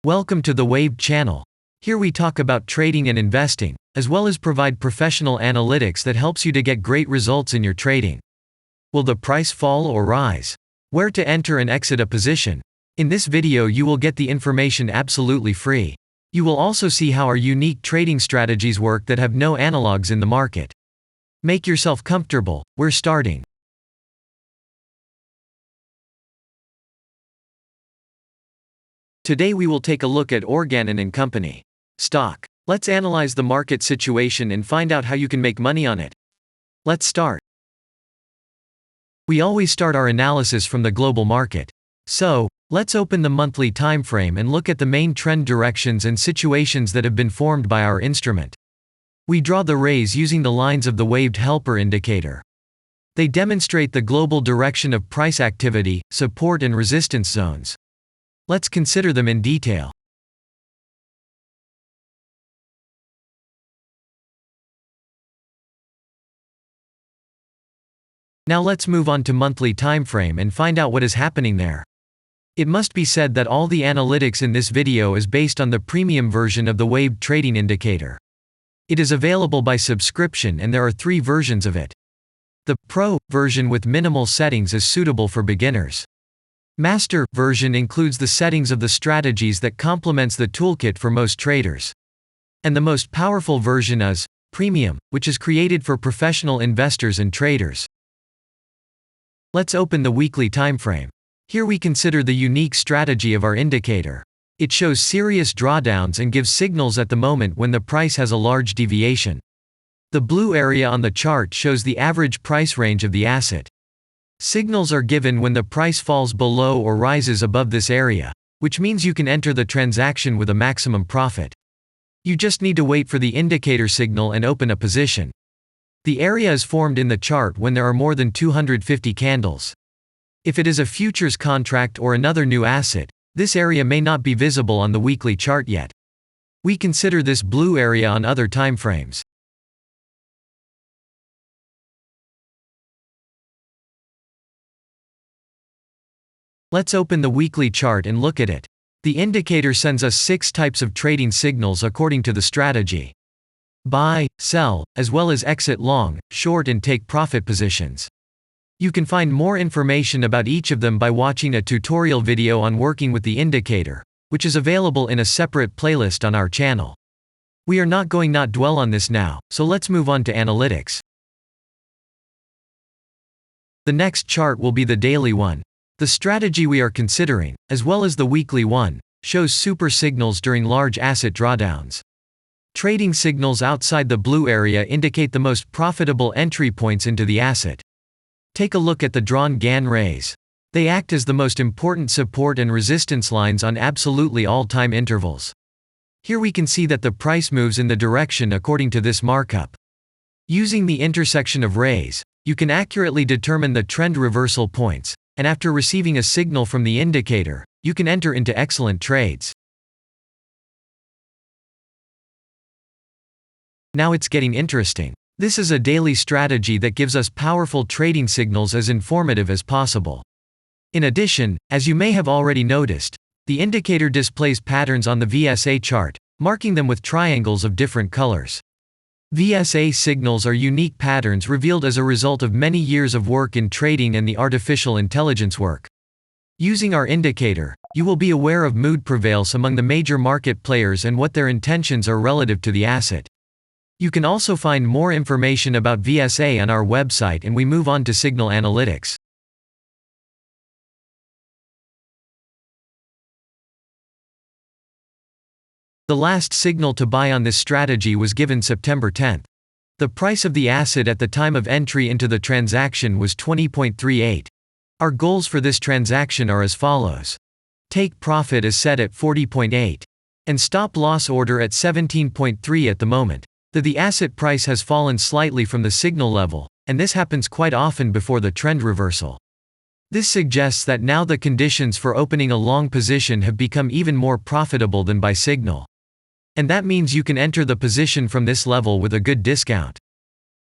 Welcome to the Waved channel. Here we talk about trading and investing, as well as provide professional analytics that helps you to get great results in your trading. Will the price fall or rise? Where to enter and exit a position? In this video you will get the information absolutely free. You will also see how our unique trading strategies work that have no analogs in the market. Make yourself comfortable, we're starting. Today we will take a look at Organon Co stock. Let's analyze the market situation and find out how you can make money on it. Let's start. We always start our analysis from the global market. So, let's open the monthly time frame and look at the main trend directions and situations that have been formed by our instrument. We draw the rays using the lines of the waved helper indicator. They demonstrate the global direction of price activity, support and resistance zones. Let's consider them in detail. Now let's move on to monthly time frame and find out what is happening there. It must be said that all the analytics in this video is based on the premium version of the waved trading indicator. It is available by subscription and there are 3 versions of it. The Pro version with minimal settings is suitable for beginners. Master version includes the settings of the strategies that complements the toolkit for most traders. And the most powerful version is Premium, which is created for professional investors and traders. Let's open the weekly time frame. Here we consider the unique strategy of our indicator. It shows serious drawdowns and gives signals at the moment when the price has a large deviation. The blue area on the chart shows the average price range of the asset. Signals are given when the price falls below or rises above this area, which means you can enter the transaction with a maximum profit. You just need to wait for the indicator signal and open a position. The area is formed in the chart when there are more than 250 candles. If it is a futures contract or another new asset, this area may not be visible on the weekly chart yet. We consider this blue area on other time frames. Let's open the weekly chart and look at it. The indicator sends us 6 types of trading signals according to the strategy. Buy, sell, as well as exit long, short and take profit positions. You can find more information about each of them by watching a tutorial video on working with the indicator, which is available in a separate playlist on our channel. We are not going to dwell on this now, so let's move on to analytics. The next chart will be the daily one. The strategy we are considering, as well as the weekly one, shows super signals during large asset drawdowns. Trading signals outside the blue area indicate the most profitable entry points into the asset. Take a look at the drawn GAN rays. They act as the most important support and resistance lines on absolutely all time intervals. Here we can see that the price moves in the direction according to this markup. Using the intersection of rays, you can accurately determine the trend reversal points, and after receiving a signal from the indicator, you can enter into excellent trades. Now it's getting interesting. This is a daily strategy that gives us powerful trading signals as informative as possible. In addition, as you may have already noticed, the indicator displays patterns on the VSA chart, marking them with triangles of different colors. VSA signals are unique patterns revealed as a result of many years of work in trading and the artificial intelligence work. Using our indicator, you will be aware of mood prevails among the major market players and what their intentions are relative to the asset. You can also find more information about VSA on our website, and we move on to signal analytics. The last signal to buy on this strategy was given September 10th. The price of the asset at the time of entry into the transaction was 20.38. Our goals for this transaction are as follows. Take profit is set at 40.8. And stop loss order at 17.3 at the moment. The asset price has fallen slightly from the signal level, and this happens quite often before the trend reversal. This suggests that now the conditions for opening a long position have become even more profitable than by signal. And that means you can enter the position from this level with a good discount.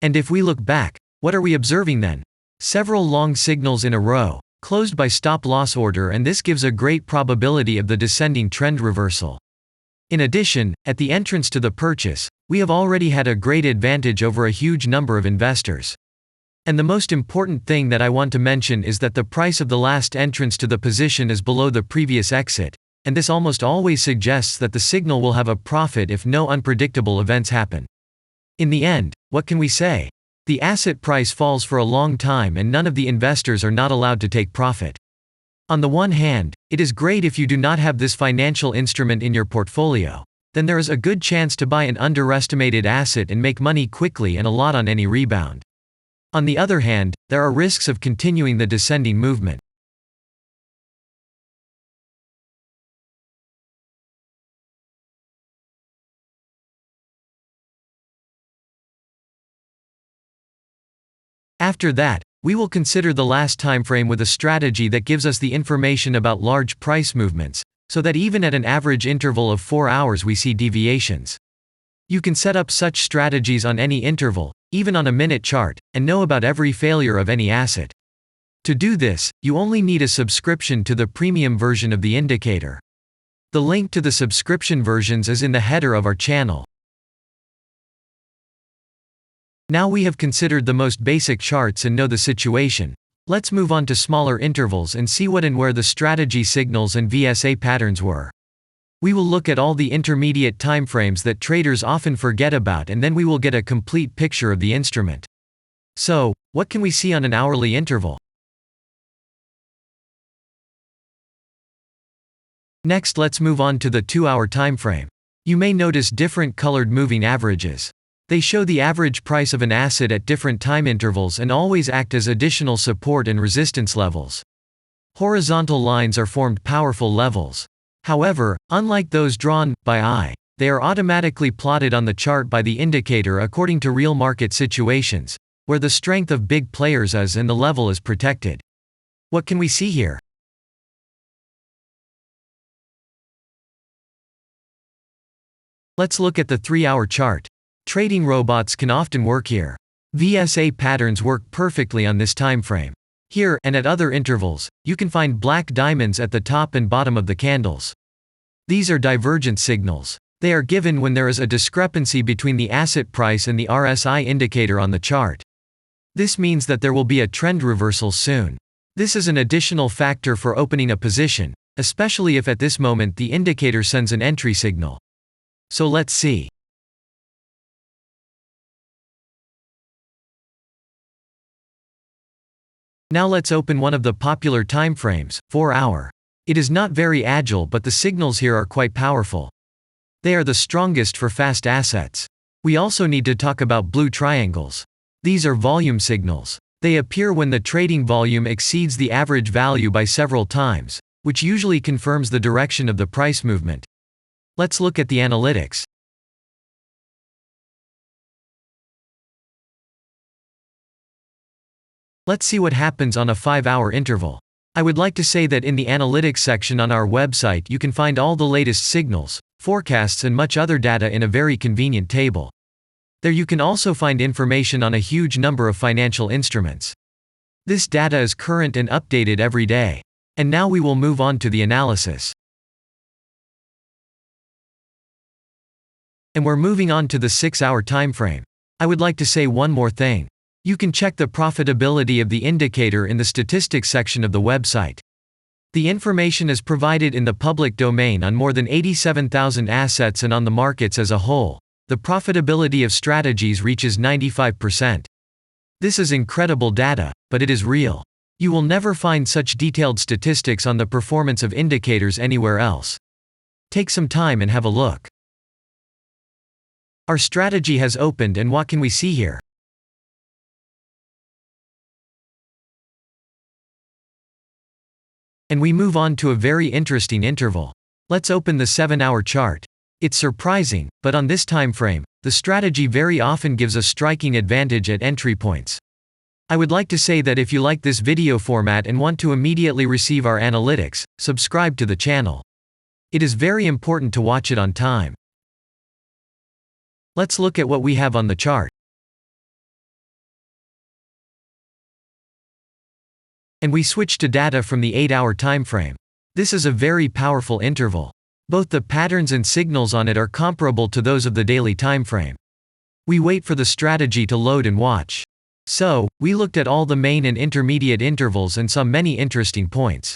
And if we look back, what are we observing then? Several long signals in a row, closed by stop-loss order, and this gives a great probability of the descending trend reversal. In addition, at the entrance to the purchase, we have already had a great advantage over a huge number of investors. And the most important thing that I want to mention is that the price of the last entrance to the position is below the previous exit, and this almost always suggests that the signal will have a profit if no unpredictable events happen. In the end, what can we say? The asset price falls for a long time and none of the investors are not allowed to take profit. On the one hand, it is great if you do not have this financial instrument in your portfolio. Then there is a good chance to buy an underestimated asset and make money quickly and a lot on any rebound. On the other hand, there are risks of continuing the descending movement. After that, we will consider the last timeframe with a strategy that gives us the information about large price movements, so that even at an average interval of 4 hours we see deviations. You can set up such strategies on any interval, even on a minute chart, and know about every failure of any asset. To do this, you only need a subscription to the premium version of the indicator. The link to the subscription versions is in the header of our channel. Now we have considered the most basic charts and know the situation. Let's move on to smaller intervals and see what and where the strategy signals and VSA patterns were. We will look at all the intermediate timeframes that traders often forget about, and then we will get a complete picture of the instrument. So, what can we see on an hourly interval? Next, let's move on to the 2-hour timeframe. You may notice different colored moving averages. They show the average price of an asset at different time intervals and always act as additional support and resistance levels. Horizontal lines are formed powerful levels. However, unlike those drawn by eye, they are automatically plotted on the chart by the indicator according to real market situations, where the strength of big players is and the level is protected. What can we see here? Let's look at the 3-hour chart. Trading robots can often work here. VSA patterns work perfectly on this time frame. Here, and at other intervals, you can find black diamonds at the top and bottom of the candles. These are divergent signals. They are given when there is a discrepancy between the asset price and the RSI indicator on the chart. This means that there will be a trend reversal soon. This is an additional factor for opening a position, especially if at this moment the indicator sends an entry signal. So let's see. Now let's open one of the popular timeframes, 4-hour. It is not very agile, but the signals here are quite powerful. They are the strongest for fast assets. We also need to talk about blue triangles. These are volume signals. They appear when the trading volume exceeds the average value by several times, which usually confirms the direction of the price movement. Let's look at the analytics. Let's see what happens on a 5-hour interval. I would like to say that in the analytics section on our website you can find all the latest signals, forecasts and much other data in a very convenient table. There you can also find information on a huge number of financial instruments. This data is current and updated every day. And now we will move on to the analysis. And we're moving on to the 6-hour timeframe. I would like to say one more thing. You can check the profitability of the indicator in the statistics section of the website. The information is provided in the public domain on more than 87,000 assets and on the markets as a whole. The profitability of strategies reaches 95%. This is incredible data, but it is real. You will never find such detailed statistics on the performance of indicators anywhere else. Take some time and have a look. Our strategy has opened, and what can we see here? And we move on to a very interesting interval. Let's open the 7-hour chart. It's surprising, but on this time frame, the strategy very often gives a striking advantage at entry points. I would like to say that if you like this video format and want to immediately receive our analytics, subscribe to the channel. It is very important to watch it on time. Let's look at what we have on the chart. And we switch to data from the 8-hour timeframe. This is a very powerful interval. Both the patterns and signals on it are comparable to those of the daily timeframe. We wait for the strategy to load and watch. So, we looked at all the main and intermediate intervals and saw many interesting points.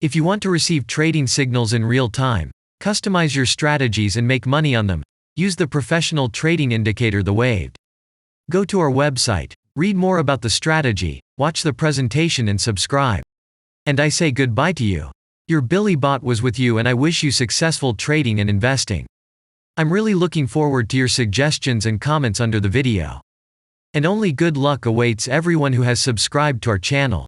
If you want to receive trading signals in real time, customize your strategies and make money on them, use the professional trading indicator, the Waved. Go to our website, read more about the strategy, watch the presentation and subscribe. And I say goodbye to you. Your Billy Bot was with you, and I wish you successful trading and investing. I'm really looking forward to your suggestions and comments under the video. And only good luck awaits everyone who has subscribed to our channel.